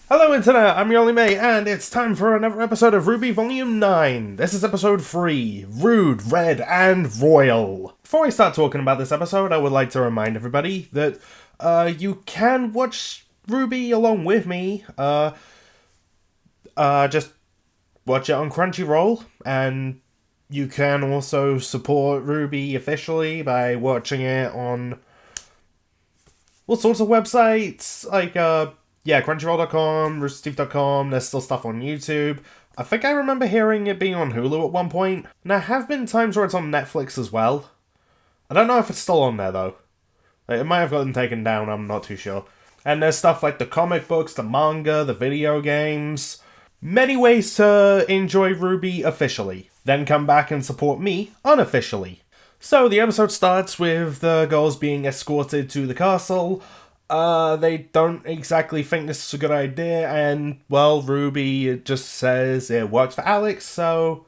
Hello Internet, I'm your only mate, and it's time for another episode of RWBY Volume 9. This is episode 3, Rude, Red, and Royal. Before I start talking about this episode, I would like to remind everybody that you can watch RWBY along with me. Just watch it on Crunchyroll, and you can also support RWBY officially by watching it on all sorts of websites, like, Crunchyroll.com, roosterteeth.com, there's still stuff on YouTube. I think I remember hearing it being on Hulu at one point. And there have been times where it's on Netflix as well. I don't know if it's still on there, though. It might have gotten taken down, I'm not too sure. And there's stuff like the comic books, the manga, the video games. Many ways to enjoy RWBY officially. Then come back and support me unofficially. So the episode starts with the girls being escorted to the castle. They don't exactly think this is a good idea, and, well, RWBY just says it works for Alex, so...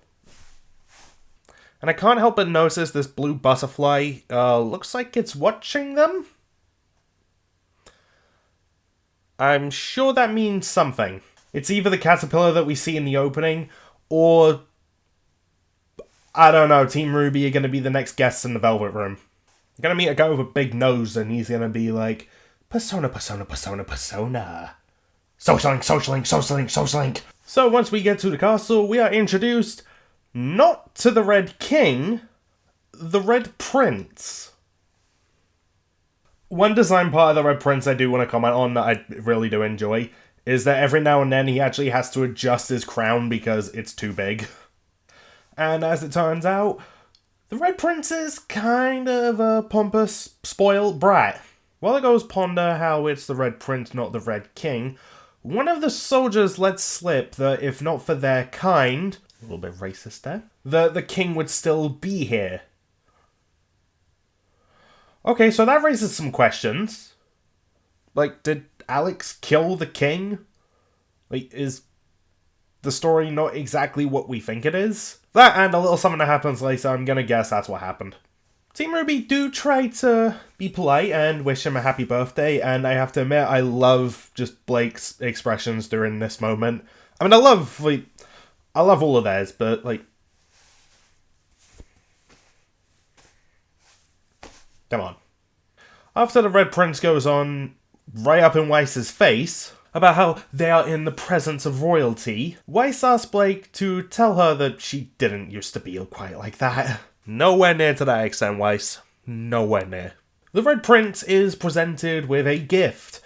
And I can't help but notice this blue butterfly, looks like it's watching them? I'm sure that means something. It's either the caterpillar that we see in the opening, or... I don't know, Team RWBY are gonna be the next guests in the Velvet Room. You're gonna meet a guy with a big nose, and he's gonna be like... Persona. Social link. So once we get to the castle, we are introduced not to the Red King, the Red Prince. One design part of the Red Prince I do want to comment on that I really do enjoy is that every now and then he actually has to adjust his crown because it's too big. And as it turns out, the Red Prince is kind of a pompous, spoiled brat. While the girls ponder how it's the Red Prince, not the Red King, one of the soldiers lets slip that if not for their kind, a little bit racist there, that the king would still be here. Okay, so that raises some questions. Like, did Alex kill the king? Like, is the story not exactly what we think it is? That and a little something that happens later, I'm gonna guess that's what happened. Team RWBY do try to be polite and wish him a happy birthday, and I have to admit, I love just Blake's expressions during this moment. I mean, I love all of theirs, but, come on. After the Red Prince goes on right up in Weiss's face about how they are in the presence of royalty, Weiss asks Blake to tell her that she didn't used to be quite like that. Nowhere near to that extent, Weiss. Nowhere near. The Red Prince is presented with a gift,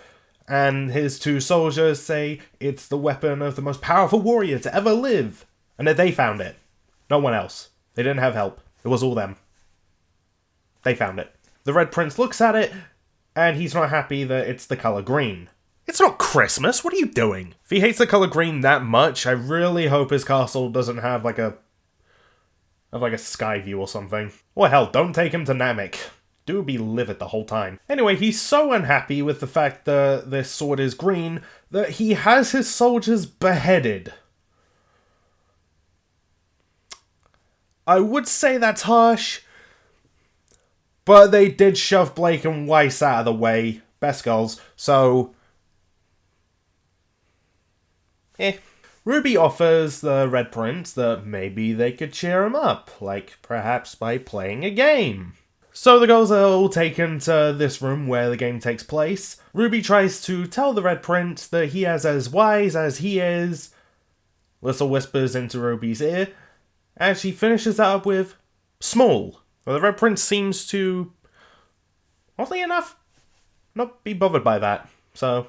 and his two soldiers say it's the weapon of the most powerful warrior to ever live, and that they found it. No one else. They didn't have help. It was all them. They found it. The Red Prince looks at it, and he's not happy that it's the color green. It's not Christmas, what are you doing? If he hates the color green that much, I really hope his castle doesn't have like a sky view or something. Or hell, don't take him to Namek. Do be livid the whole time. Anyway, he's so unhappy with the fact that this sword is green that he has his soldiers beheaded. I would say that's harsh, but they did shove Blake and Weiss out of the way. Best girls, so... RWBY offers the Red Prince that maybe they could cheer him up, like perhaps by playing a game. So the girls are all taken to this room where the game takes place. RWBY tries to tell the Red Prince that he is as wise as he is. Little whispers into RWBY's ear, and she finishes that up with small. Well, the Red Prince seems to, oddly enough, not be bothered by that. So,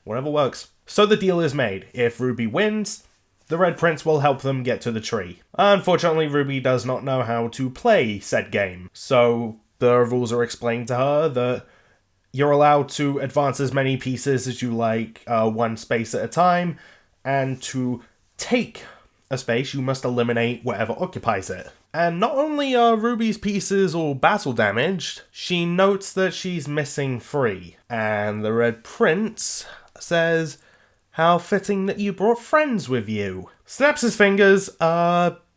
whatever works. So the deal is made. If RWBY wins, the Red Prince will help them get to the tree. Unfortunately, RWBY does not know how to play said game. So the rules are explained to her that you're allowed to advance as many pieces as you like, one space at a time, and to take a space, you must eliminate whatever occupies it. And not only are RWBY's pieces all battle damaged, she notes that she's missing 3. And the Red Prince says, "How fitting that you brought friends with you." Snaps his fingers,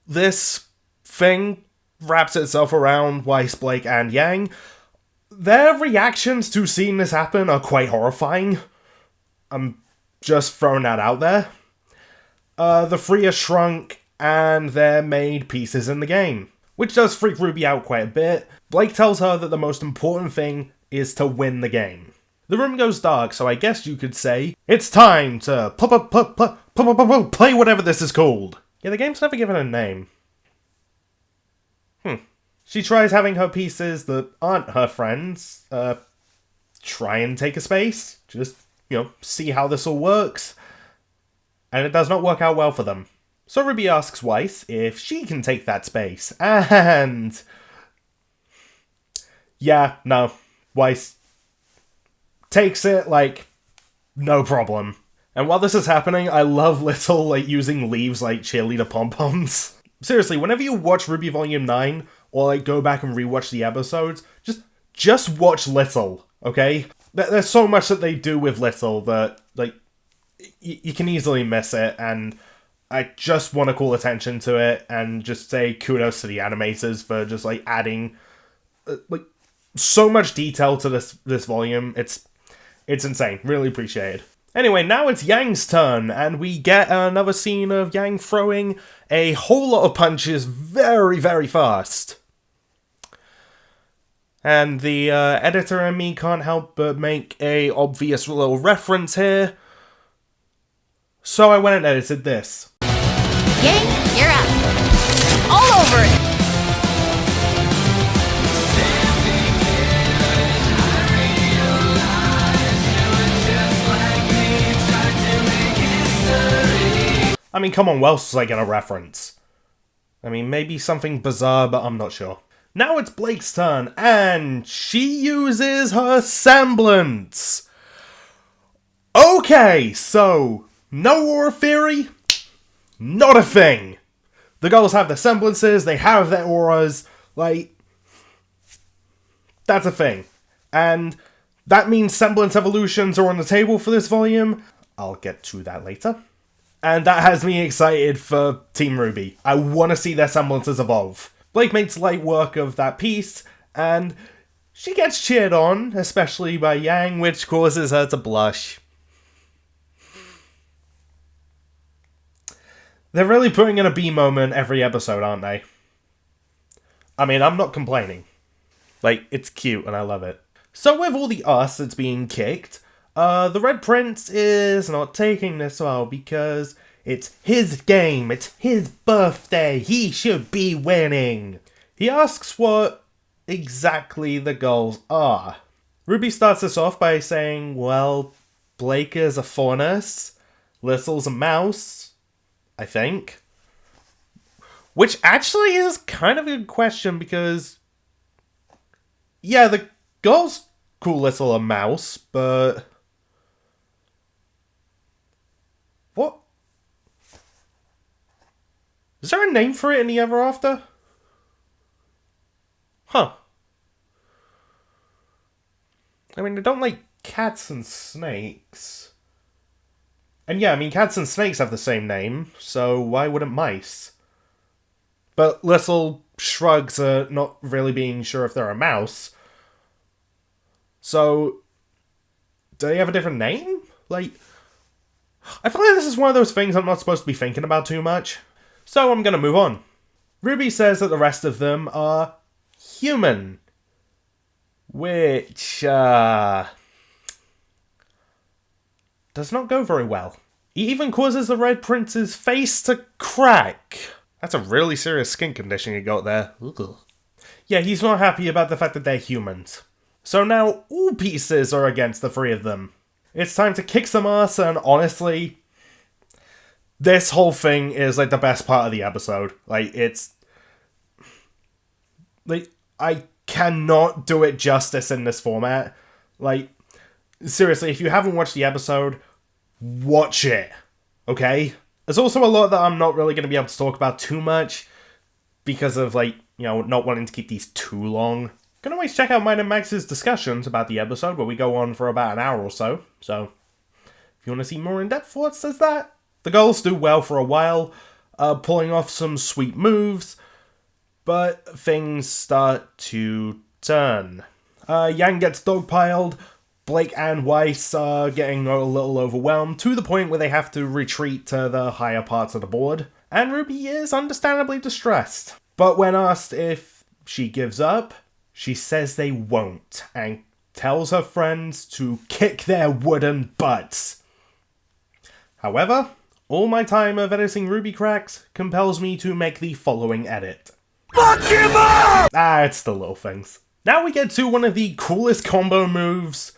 this thing wraps itself around Weiss, Blake, and Yang. Their reactions to seeing this happen are quite horrifying. I'm Just throwing that out there. The three are shrunk, and they're made pieces in the game, which does freak Ruby out quite a bit. Blake tells her that the most important thing is to win the game. The room goes dark, so I guess you could say, it's time to play whatever this is called. Yeah, the game's never given a name. She tries having her pieces that aren't her friends, try and take a space. Just, see how this all works. And it does not work out well for them. So Ruby asks Weiss if she can take that space. And... yeah, no. Weiss takes it, no problem. And while this is happening, I love Little, using leaves like cheerleader pom-poms. Seriously, whenever you watch RWBY Volume 9, or, go back and rewatch the episodes, just watch Little, okay? There's so much that they do with Little that, you can easily miss it, and I just want to call attention to it, and just say kudos to the animators for just, adding, so much detail to this volume. It's insane. Really appreciated. Anyway, now it's Yang's turn, and we get another scene of Yang throwing a whole lot of punches very, very fast. And the editor and me can't help but make a obvious little reference here. So I went and edited this. Yang, you're up. All over it. I mean, come on, what else was I gonna reference? I mean, maybe something bizarre, but I'm not sure. Now it's Blake's turn, and she uses her semblance. Okay, so, no aura theory? Not a thing. The girls have their semblances, they have their auras, that's a thing. And that means semblance evolutions are on the table for this volume. I'll get to that later. And that has me excited for Team RWBY. I want to see their semblances evolve. Blake makes light work of that piece, and she gets cheered on, especially by Yang, which causes her to blush. They're really putting in a B moment every episode, aren't they? I mean, I'm not complaining. It's cute and I love it. So with all the ass that's being kicked, the Red Prince is not taking this well because it's his game, it's his birthday, he should be winning. He asks what exactly the goals are. Ruby starts this off by saying, well, Blake is a faunus, Little's a mouse, I think. Which actually is kind of a good question because, yeah, the girls call Little a mouse, but... what? Is there a name for it in the Ever After? Huh. I mean, I don't like cats and snakes. And yeah, I mean, cats and snakes have the same name, so why wouldn't mice? But Little shrugs at not really being sure if they're a mouse. So, do they have a different name? I feel like this is one of those things I'm not supposed to be thinking about too much. So I'm gonna move on. Ruby says that the rest of them are human. Which, does not go very well. He even causes the Red Prince's face to crack. That's a really serious skin condition you got there. Ugh. Yeah, he's not happy about the fact that they're humans. So now all pieces are against the three of them. It's time to kick some ass, and honestly, this whole thing is the best part of the episode. I cannot do it justice in this format. Seriously, if you haven't watched the episode, watch it. Okay? There's also a lot that I'm not really going to be able to talk about too much because of, not wanting to keep these too long. You can always check out mine and Max's discussions about the episode where we go on for about an hour or so. So, if you want to see more in-depth thoughts, there's that. The girls do well for a while, pulling off some sweet moves, but things start to turn. Yang gets dogpiled, Blake and Weiss are getting a little overwhelmed to the point where they have to retreat to the higher parts of the board, and Ruby is understandably distressed. But when asked if she gives up, she says they won't, and tells her friends to kick their wooden butts. However, all my time of editing RWBY cracks compels me to make the following edit. Fuck him up! It's the little things. Now we get to one of the coolest combo moves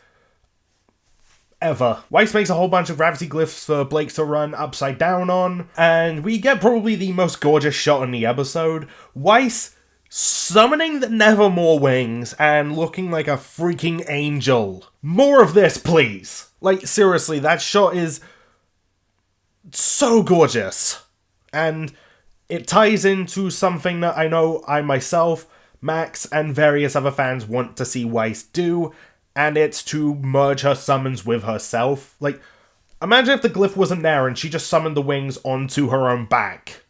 ever. Weiss makes a whole bunch of gravity glyphs for Blake to run upside down on, and we get probably the most gorgeous shot in the episode. Weiss summoning the Nevermore wings and looking like a freaking angel. More of this, please. Like, seriously, that shot is so gorgeous. And it ties into something that I know I myself, Max, and various other fans want to see Weiss do, and it's to merge her summons with herself. Like, imagine if the glyph wasn't there and she just summoned the wings onto her own back,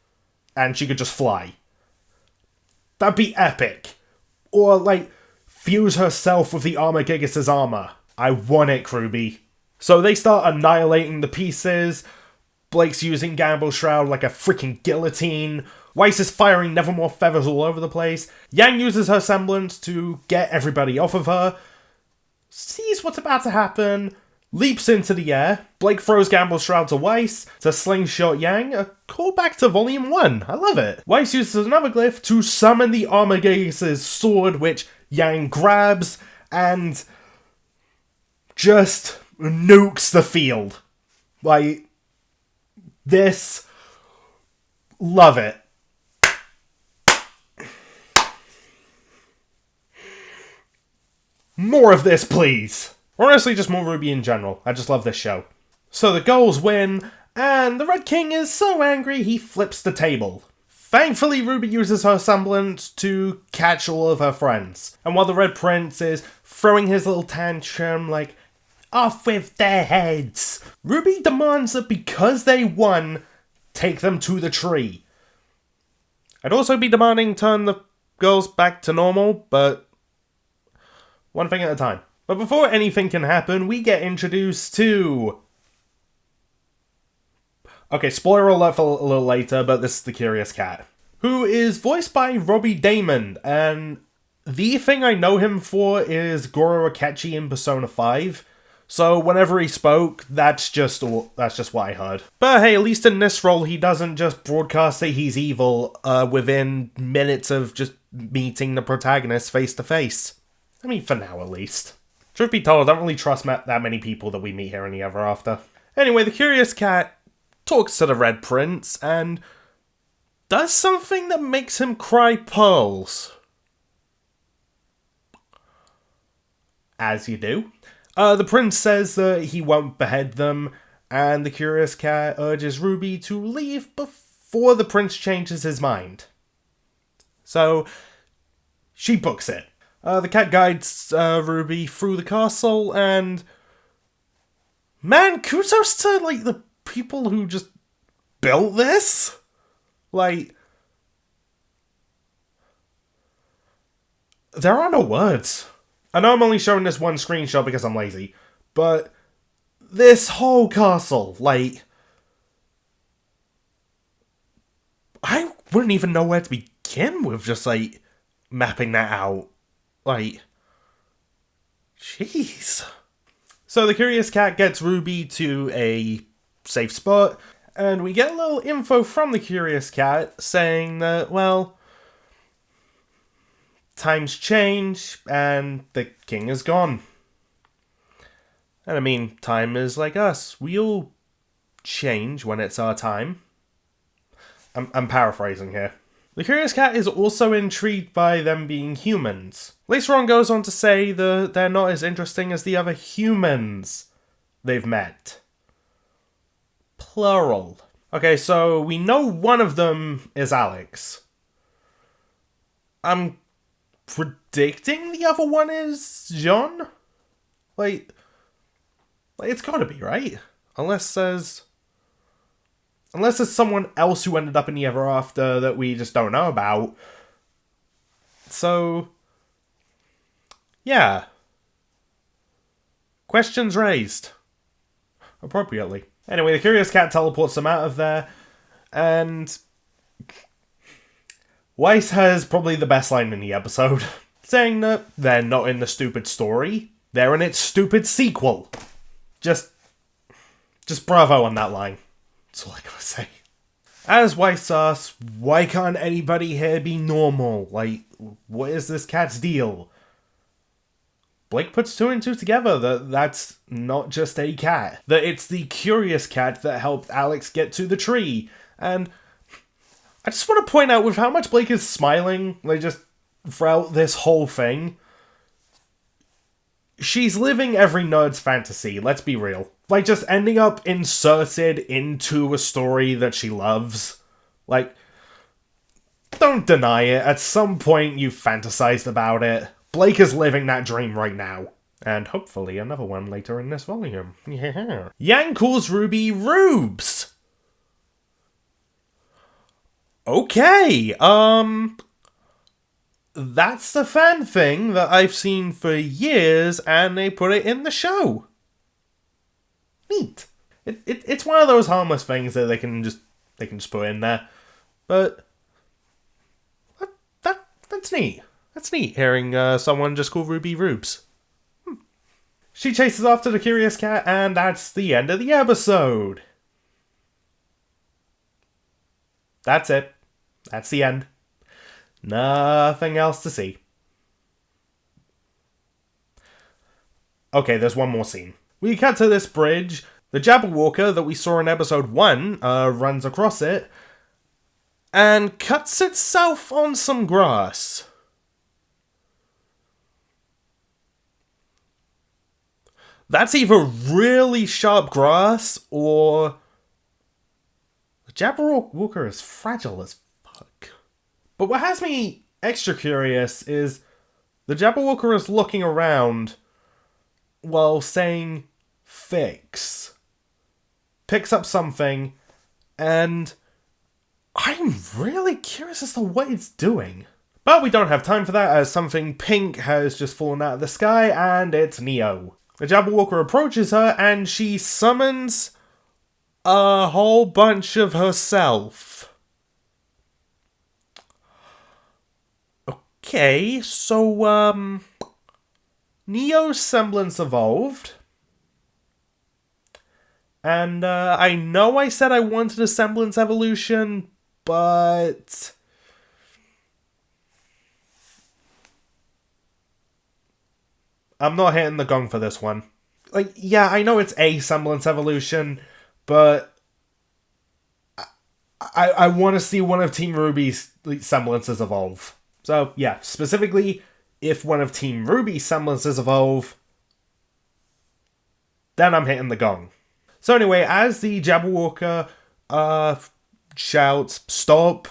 and she could just fly. That'd be epic. Or, like, fuse herself with the Armagigas' armor. I want it, RWBY. So they start annihilating the pieces. Blake's using Gamble's Shroud like a freaking guillotine. Weiss is firing Nevermore feathers all over the place. Yang uses her semblance to get everybody off of her. Sees what's about to happen. Leaps into the air. Blake throws Gamble's Shroud to Weiss to slingshot Yang. A callback to Volume 1. I love it. Weiss uses another glyph to summon the Armagigas' sword, which Yang grabs and just nukes the field. Like, this. Love it. More of this, please. Honestly, just more RWBY in general. I just love this show. So the girls win, and the Red King is so angry he flips the table. Thankfully, RWBY uses her semblance to catch all of her friends. And while the Red Prince is throwing his little tantrum like, off with their heads, RWBY demands that because they won, take them to the tree. I'd also be demanding turn the girls back to normal, but one thing at a time. But before anything can happen, we get introduced to... Okay, spoiler alert for a little later, but this is the Curious Cat, who is voiced by Robbie Daymond, and the thing I know him for is Goro Akechi in Persona 5. So whenever he spoke, that's just what I heard. But hey, at least in this role, he doesn't just broadcast that he's evil within minutes of just meeting the protagonist face to face. I mean, for now at least. Truth be told, I don't really trust that many people that we meet here in the Ever After. Anyway, the Curious Cat talks to the Red Prince and does something that makes him cry pearls. As you do. The prince says that he won't behead them, and the Curious Cat urges RWBY to leave before the prince changes his mind. So, she books it. The cat guides RWBY through the castle, and man, kudos to, like, the people who just built this. Like, there are no words. I know I'm only showing this one screenshot because I'm lazy, but this whole castle, like, I wouldn't even know where to begin with just, like, mapping that out. Like, jeez. So the Curious Cat gets RWBY to a safe spot, and we get a little info from the Curious Cat saying that, well, times change, and the king is gone. And I mean, time is like us. We all change when it's our time. I'm paraphrasing here. The Curious Cat is also intrigued by them being humans. Later on goes on to say that they're not as interesting as the other humans they've met. Plural. Okay, so we know one of them is Alex. I'm predicting the other one is John? Like it's gotta be, right? Unless there's someone else who ended up in the Ever After that we just don't know about. So, yeah. Questions raised. Appropriately. Anyway, the Curious Cat teleports them out of there, and Weiss has probably the best line in the episode, saying that they're not in the stupid story, they're in its stupid sequel. Just bravo on that line. That's all I gotta say. As Weiss asks, why can't anybody here be normal? Like, what is this cat's deal? Blake puts two and two together that that's not just a cat. That it's the Curious Cat that helped Alex get to the tree. And I just want to point out with how much Blake is smiling, like just throughout this whole thing, she's living every nerd's fantasy, let's be real. Like just ending up inserted into a story that she loves. Like, don't deny it, at some point you've fantasized about it. Blake is living that dream right now. And hopefully another one later in this volume. Yeah. Yang calls Ruby Rubes. Okay, that's the fan thing that I've seen for years, and they put it in the show. Neat. It's one of those harmless things that they can just put in there. But that's neat. That's neat, hearing someone just call Ruby Rubes. She chases after the Curious Cat, and that's the end of the episode. That's it. That's the end. Nothing else to see. Okay, there's one more scene. We cut to this bridge. The Jabberwocker that we saw in episode 1 runs across it and cuts itself on some grass. That's either really sharp grass or the Jabberwocker is fragile as fuck. But what has me extra curious is the Jabberwocker is looking around while saying fix. Picks up something, and I'm really curious as to what it's doing. But we don't have time for that, as something pink has just fallen out of the sky, and it's Neo. The Jabberwocker approaches her, and she summons a whole bunch of herself. Okay, so, Neo's semblance evolved. And, I know I said I wanted a semblance evolution, but I'm not hitting the gong for this one. Like, yeah, I know it's a semblance evolution, but I want to see one of Team RWBY's semblances evolve. So, yeah, specifically, if one of Team RWBY's semblances evolve, then I'm hitting the gong. So anyway, as the Jabberwocker shouts, stop,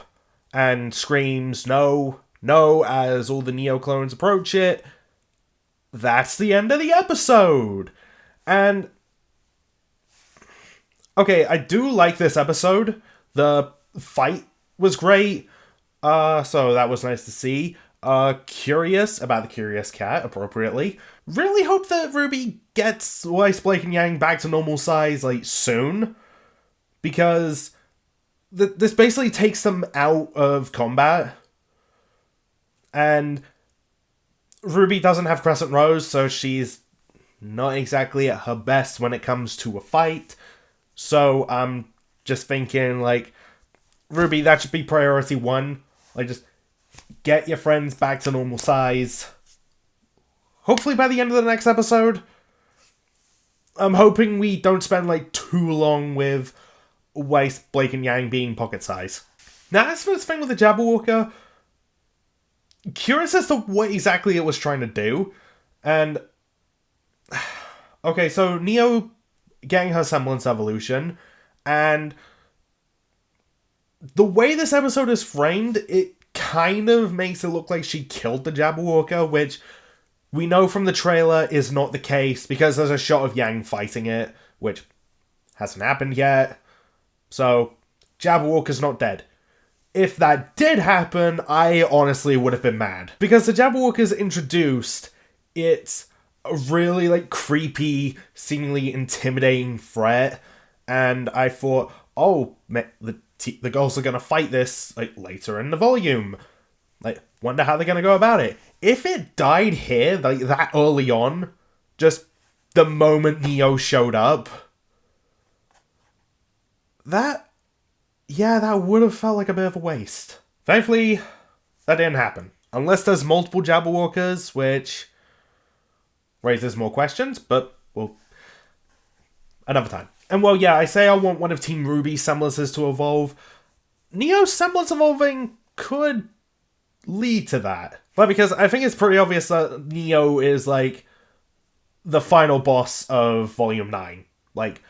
and screams, no, no, as all the Neo clones approach it, that's the end of the episode. And, okay, I do like this episode. The fight was great, so that was nice to see. Curious about the Curious Cat, appropriately. Really hope that RWBY gets Weiss, Blake, and Yang back to normal size, like, soon. Because this basically takes them out of combat. And RWBY doesn't have Crescent Rose, so she's not exactly at her best when it comes to a fight. So I'm just thinking, like, RWBY, that should be priority 1. Like, just get your friends back to normal size. Hopefully by the end of the next episode. I'm hoping we don't spend, like, too long with Weiss, Blake, and Yang being pocket size. Now, as for this thing with the Jabberwocker, curious as to what exactly it was trying to do. And, okay, so Neo getting her semblance evolution, and the way this episode is framed, it kind of makes it look like she killed the Jabberwocker, which we know from the trailer is not the case, because there's a shot of Yang fighting it, which hasn't happened yet. So, Jabberwocker's not dead. If that did happen, I honestly would have been mad. Because the Jabberwocker's introduced, it's a really, like, creepy, seemingly intimidating threat. And I thought, oh, the girls are gonna fight this, like, later in the volume. Like, wonder how they're gonna go about it. If it died here, like, that early on, just the moment Neo showed up, that would have felt like a bit of a waste. Thankfully, that didn't happen. Unless there's multiple Jabberwockers, which raises more questions, but, well, another time. And, well, yeah, I say I want one of Team RWBY's semblances to evolve. Neo's semblance evolving could lead to that. But because I think it's pretty obvious that Neo is, like, the final boss of Volume 9. Like,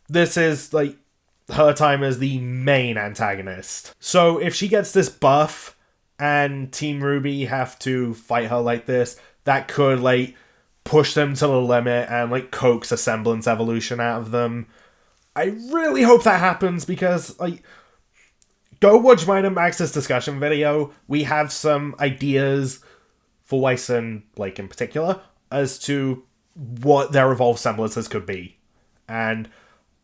this is, like, her time as the main antagonist. So if she gets this buff and Team RWBY have to fight her like this, that could, like, push them to the limit and, like, coax a semblance evolution out of them. I really hope that happens because, like, go watch mine and Max's discussion video. We have some ideas for Weiss and Blake in particular as to what their evolved semblances could be. And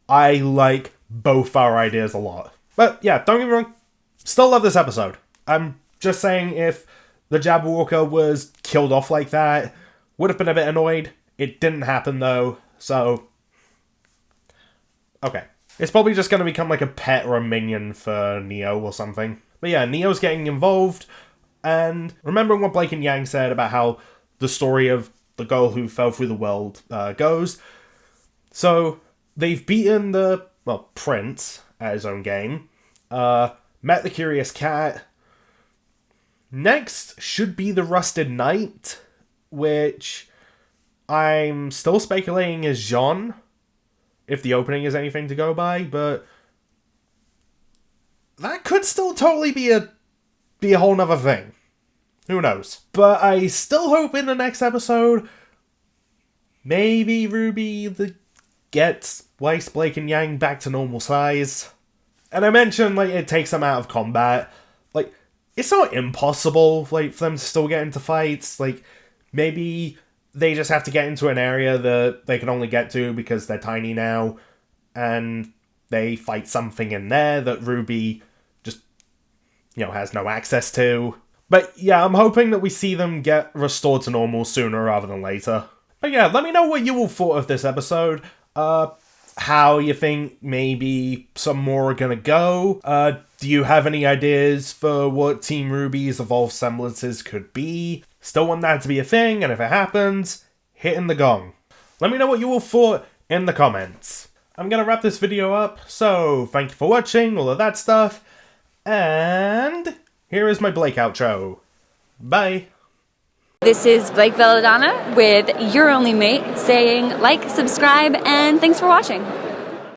I like both our ideas a lot. But yeah, don't get me wrong, still love this episode. I'm just saying if the Jabberwocker was killed off like that, would have been a bit annoyed. It didn't happen though, so okay. It's probably just going to become like a pet or a minion for Neo or something. But yeah, Neo's getting involved, and remembering what Blake and Yang said about how the story of the girl who fell through the world goes. So they've beaten the, well, Prince at his own game, met the Curious Cat. Next should be the Rusted Knight, which I'm still speculating is Jean, if the opening is anything to go by, but that could still totally be a whole nother thing. Who knows? But I still hope in the next episode, maybe RWBY gets Weiss, Blake, and Yang back to normal size. And I mentioned, like, it takes them out of combat. Like, it's not impossible, like, for them to still get into fights. Like, maybe they just have to get into an area that they can only get to because they're tiny now, and they fight something in there that RWBY just, has no access to. But yeah, I'm hoping that we see them get restored to normal sooner rather than later. But yeah, let me know what you all thought of this episode. How you think maybe some more are gonna go. Do you have any ideas for what Team RWBY's evolved semblances could be? Still want that to be a thing, and if it happens, hitting the gong. Let me know what you all thought in the comments. I'm gonna wrap this video up, so thank you for watching, all of that stuff, and here is my Blake outro. Bye! This is Blake Belladonna with Your Only Mate saying like, subscribe, and thanks for watching.